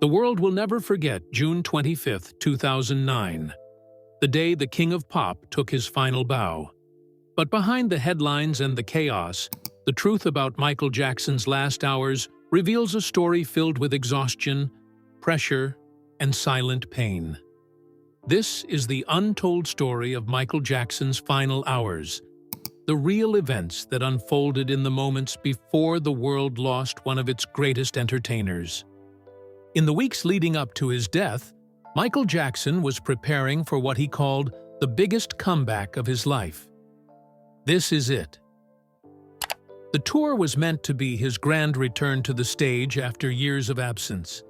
The world will never forget June 25, 2009, the day the King of Pop took his final bow. But behind the headlines and the chaos, the truth about Michael Jackson's last hours reveals a story filled with exhaustion, pressure, and silent pain. This is the untold story of Michael Jackson's final hours, the real events that unfolded in the moments before the world lost one of its greatest entertainers. In the weeks leading up to his death, Michael Jackson was preparing for what he called the biggest comeback of his life. This is it. The tour was meant to be his grand return to the stage after years of absence.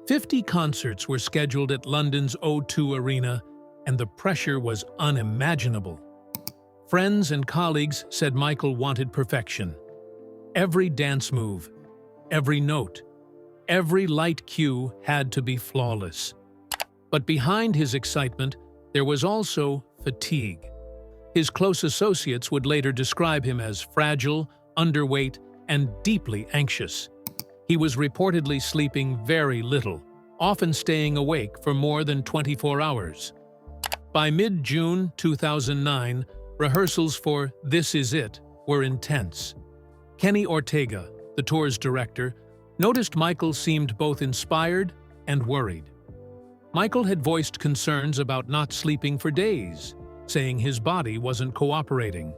50 concerts were scheduled at London's O2 Arena, and the pressure was unimaginable. Friends and colleagues said Michael wanted perfection. Every dance move, every note, every light cue had to be flawless. But behind his excitement, there was also fatigue. His close associates would later describe him as fragile, underweight, and deeply anxious. He was reportedly sleeping very little, often staying awake for more than 24 hours. By mid-June 2009, rehearsals for This Is It were intense. Kenny Ortega, the tour's director, noticed Michael seemed both inspired and worried. Michael had voiced concerns about not sleeping for days, saying his body wasn't cooperating.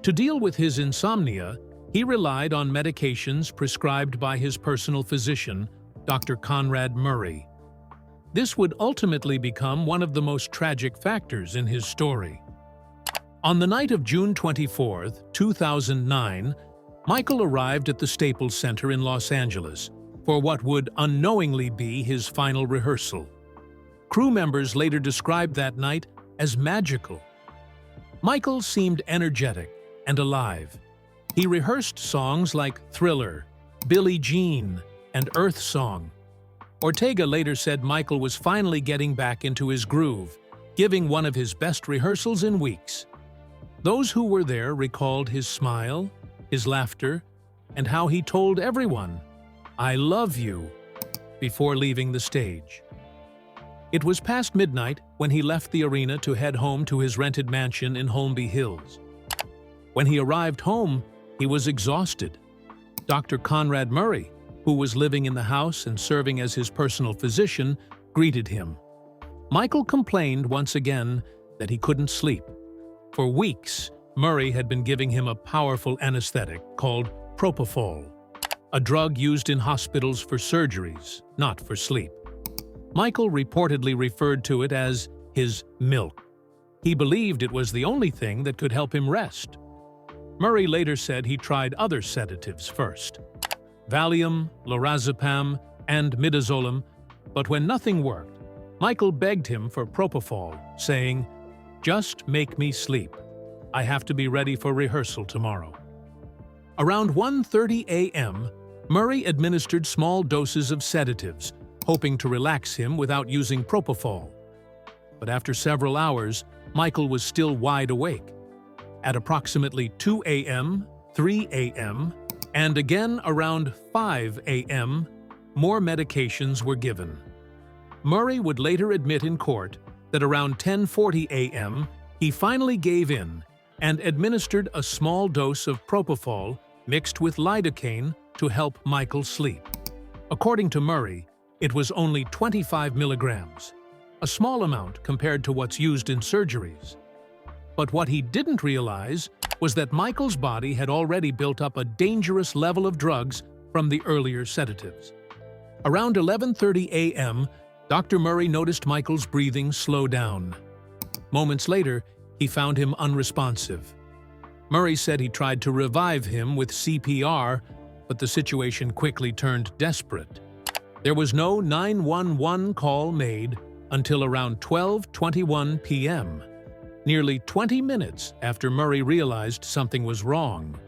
To deal with his insomnia, he relied on medications prescribed by his personal physician, Dr. Conrad Murray. This would ultimately become one of the most tragic factors in his story. On the night of June 24, 2009, Michael arrived at the Staples Center in Los Angeles for what would unknowingly be his final rehearsal. Crew members later described that night as magical. Michael seemed energetic and alive. He rehearsed songs like Thriller, Billie Jean, and Earth Song. Ortega later said Michael was finally getting back into his groove, giving one of his best rehearsals in weeks. Those who were there recalled his smile, his laughter, and how he told everyone, "I love you," before leaving the stage. It was past midnight when he left the arena to head home to his rented mansion in Holmby Hills. When he arrived home, he was exhausted. Dr. Conrad Murray, who was living in the house and serving as his personal physician, greeted him. Michael complained once again that he couldn't sleep. For weeks, Murray had been giving him a powerful anesthetic called propofol, a drug used in hospitals for surgeries, not for sleep. Michael reportedly referred to it as his milk. He believed it was the only thing that could help him rest. Murray later said he tried other sedatives first, Valium, lorazepam, and midazolam, but when nothing worked, Michael begged him for propofol, saying, "Just make me sleep. I have to be ready for rehearsal tomorrow." Around 1:30 a.m., Murray administered small doses of sedatives, hoping to relax him without using propofol. But after several hours, Michael was still wide awake. At approximately 2 a.m., 3 a.m., and again around 5 a.m., more medications were given. Murray would later admit in court that around 10:40 a.m., he finally gave in and administered a small dose of propofol mixed with lidocaine to help Michael sleep. According to Murray, it was only 25 milligrams, a small amount compared to what's used in surgeries. But what he didn't realize was that Michael's body had already built up a dangerous level of drugs from the earlier sedatives. Around 11:30 a.m., Dr. Murray noticed Michael's breathing slow down. Moments later, he found him unresponsive. Murray said he tried to revive him with CPR, but the situation quickly turned desperate. There was no 911 call made until around 12:21 p.m., nearly 20 minutes after Murray realized something was wrong.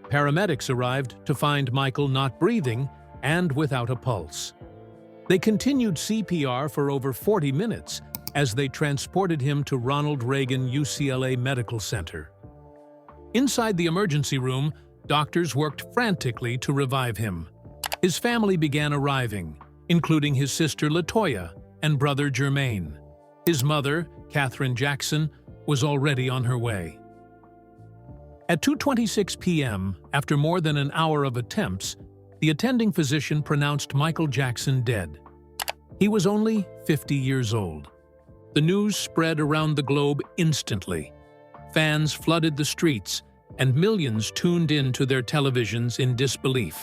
Paramedics arrived to find Michael not breathing and without a pulse. They continued CPR for over 40 minutes as they transported him to Ronald Reagan UCLA Medical Center. Inside the emergency room, doctors worked frantically to revive him. His family began arriving, including his sister LaToya and brother Jermaine. His mother, Katherine Jackson, was already on her way. At 2:26 p.m., after more than an hour of attempts, the attending physician pronounced Michael Jackson dead. He was only 50 years old. The news spread around the globe instantly. Fans flooded the streets, and millions tuned in to their televisions in disbelief.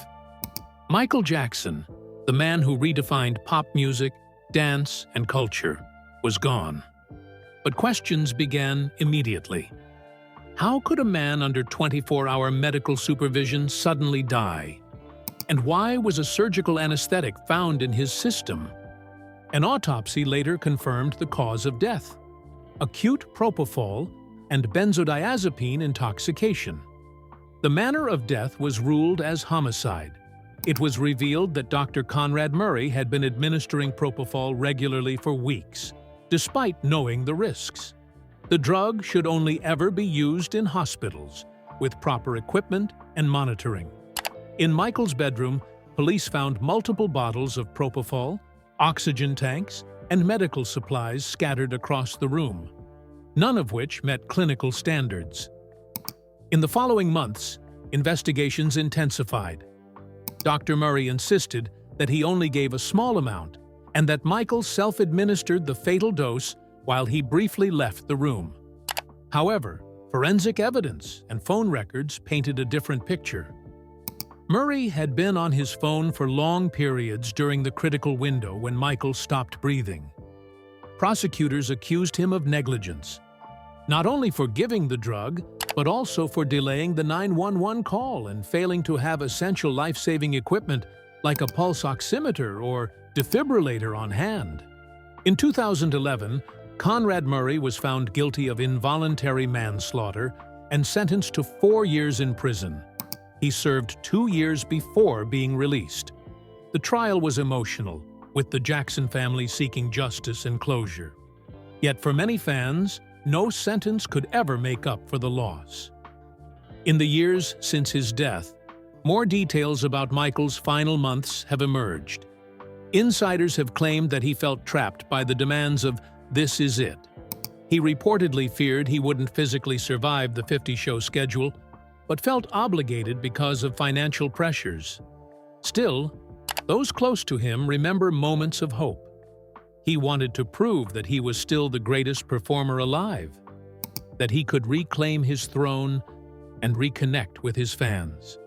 Michael Jackson, the man who redefined pop music, dance, and culture, was gone. But questions began immediately. How could a man under 24-hour medical supervision suddenly die? And why was a surgical anesthetic found in his system? An autopsy later confirmed the cause of death: acute propofol and benzodiazepine intoxication. The manner of death was ruled as homicide. It was revealed that Dr. Conrad Murray had been administering propofol regularly for weeks, despite knowing the risks. The drug should only ever be used in hospitals, with proper equipment and monitoring. In Michael's bedroom, police found multiple bottles of propofol, oxygen tanks, and medical supplies scattered across the room, none of which met clinical standards. In the following months, investigations intensified. Dr. Murray insisted that he only gave a small amount and that Michael self-administered the fatal dose while he briefly left the room. However, forensic evidence and phone records painted a different picture. Murray had been on his phone for long periods during the critical window when Michael stopped breathing. Prosecutors accused him of negligence, not only for giving the drug, but also for delaying the 911 call and failing to have essential life-saving equipment like a pulse oximeter or defibrillator on hand. In 2011, Conrad Murray was found guilty of involuntary manslaughter and sentenced to 4 years in prison. He served 2 years before being released. The trial was emotional, with the Jackson family seeking justice and closure. Yet for many fans, no sentence could ever make up for the loss. In the years since his death, more details about Michael's final months have emerged. Insiders have claimed that he felt trapped by the demands of "This Is It." He reportedly feared he wouldn't physically survive the 50-show schedule, but felt obligated because of financial pressures. Still, those close to him remember moments of hope. He wanted to prove that he was still the greatest performer alive, that he could reclaim his throne and reconnect with his fans.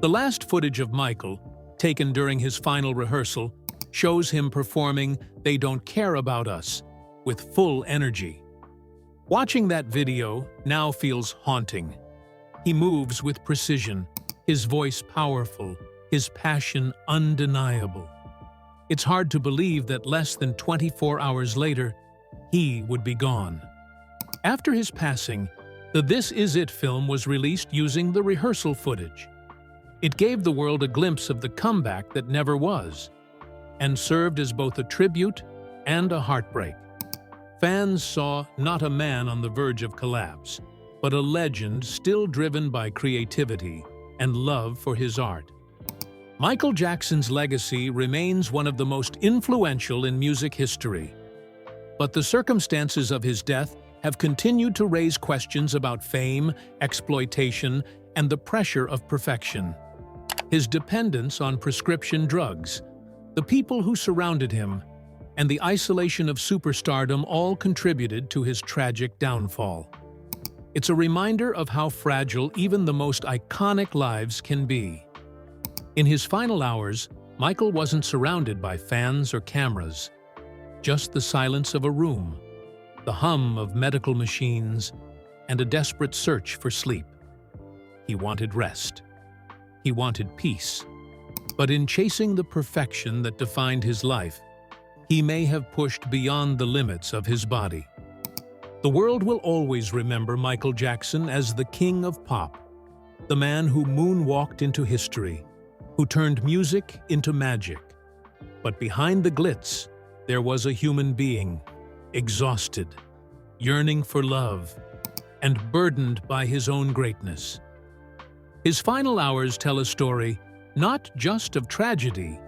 The last footage of Michael, taken during his final rehearsal, shows him performing "They Don't Care About Us" with full energy. Watching that video now feels haunting. He moves with precision, his voice powerful, his passion undeniable. It's hard to believe that less than 24 hours later, he would be gone. After his passing, the "This Is It" film was released using the rehearsal footage. It gave the world a glimpse of the comeback that never was, and served as both a tribute and a heartbreak. Fans saw not a man on the verge of collapse, but a legend still driven by creativity and love for his art. Michael Jackson's legacy remains one of the most influential in music history. But the circumstances of his death have continued to raise questions about fame, exploitation, and the pressure of perfection. His dependence on prescription drugs, the people who surrounded him, and the isolation of superstardom all contributed to his tragic downfall. It's a reminder of how fragile even the most iconic lives can be. In his final hours, Michael wasn't surrounded by fans or cameras, just the silence of a room, the hum of medical machines, and a desperate search for sleep. He wanted rest. He wanted peace. But in chasing the perfection that defined his life, he may have pushed beyond the limits of his body. The world will always remember Michael Jackson as the king of pop, the man who moonwalked into history, who turned music into magic. But behind the glitz, there was a human being, exhausted, yearning for love, and burdened by his own greatness. His final hours tell a story not just of tragedy,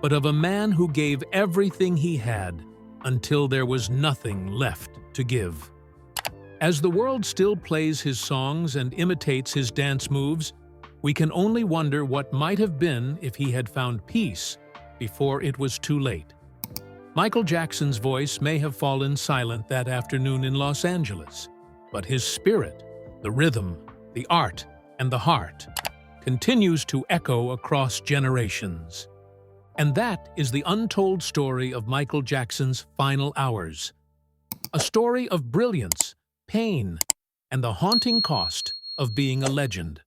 but of a man who gave everything he had until there was nothing left to give. As the world still plays his songs and imitates his dance moves, we can only wonder what might have been if he had found peace before it was too late. Michael Jackson's voice may have fallen silent that afternoon in Los Angeles, but his spirit, the rhythm, the art, and the heart continues to echo across generations. And that is the untold story of Michael Jackson's final hours. A story of brilliance, pain, and the haunting cost of being a legend.